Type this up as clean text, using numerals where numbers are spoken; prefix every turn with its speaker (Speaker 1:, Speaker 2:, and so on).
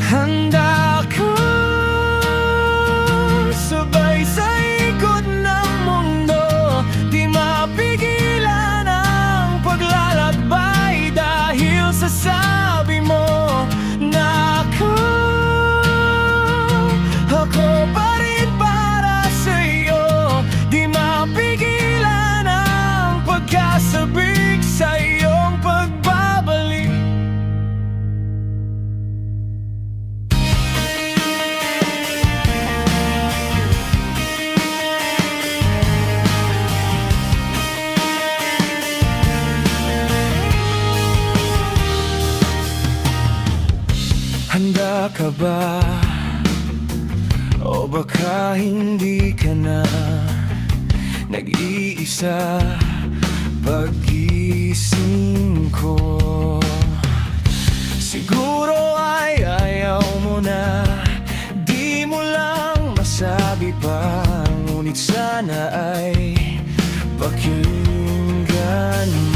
Speaker 1: Handa ka sabay sa ikot ng mundo, di mapigilan ang paglalakbay dahil sa sabi mo na ako pa rin para sa'yo. Di mapigilan ang pagkasabik sa iyong pagbabalik. Handa ka ba? O baka hindi ka na nag-iisa pag-gising ko? Siguro ay ayaw mo na, di mo lang masabi pa, ngunit sana ay pakinggan mo.